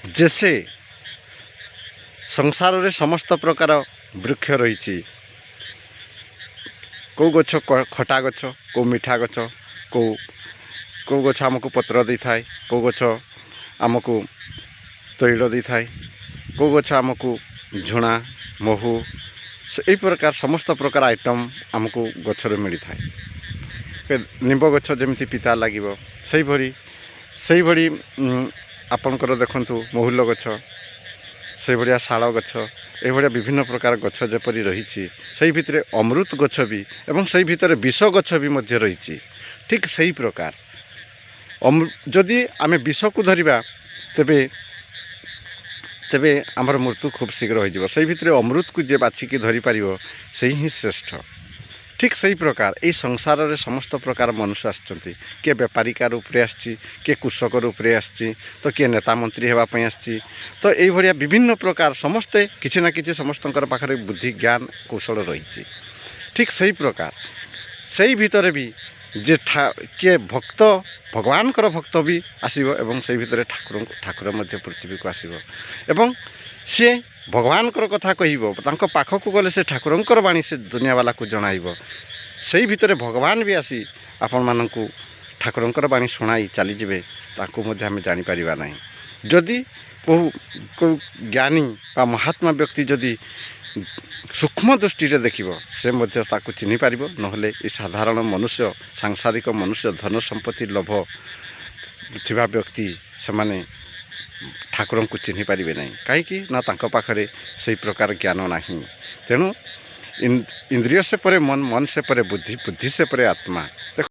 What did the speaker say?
जैसे संसार रे समस्त प्रकार वृक्ष रही कौ गछ खटा गछ कौ मीठा गछ कौ कौ गछ आमको पत्र दे थाए कौ गछ आमको तैल दे थाए कौ गछ आमको झुणा महू यही प्रकार समस्त प्रकार आइटम आमको गछर मिली थाए निंब गछ जमी पिता लगे से भली आपणकर देखु महुल गछ से भाया शाल गछ ये विभिन्न प्रकार गछ जपरी रही से भितर अमृत गछ भी एवं से भितर विष गछ भी मध्य रही ठीक सही प्रकार जदि आमे विष को धरिबा तेबे तेबे आमर मृत्यु खूब शीघ्र हो से भितर अमृत को जे बाछिकी धरी पारिबो से ही श्रेष्ठ ठीक सही प्रकार ये संसार रे समस्त प्रकार मनुष्य आछंती किए बेपारिका रूप रे आछी किए कृषक रूप रे आछी तो किए नेता मंत्री हेबा पई आछी तो एई भलिया विभिन्न प्रकार समस्ते किछि ना किछि समस्तंकर पाखरे बुद्धि ज्ञान कौशल रही ठीक सही प्रकार सही भितर भी जे किए भक्त भगवानकर भक्त भी आसीबो एवं से भितर ठाकुर मध्य पृथ्वी को आसीबो एवं सी भगवानकर कथा कहब तांको पाखक गले से ठाकुरंकर बाणी से दुनिया वाला को जणाइब से भितर भगवान भी आसी आपण मानकु ठाकुरंकर बाणी शुणाई चली जिवे ताको मध्य आमे जानि परिबा नाही जदि को ज्ञानी बा महात्मा व्यक्ति जदि सूक्ष्म दृष्टि रे देखिबो से मध्य ताको चिन्हि पारिबो नहले ए साधारण मनुष्य सांसारिक मनुष्य धन संपत्ति लोभ थिबा व्यक्ति से माने ठाकुर को चिन्हि पारे ना कहीं ना तांको पाखरे से प्रकार ज्ञान नहीं तेणु इंद्रिय से परे मन मन से परे बुद्धि बुद्धि से परे आत्मा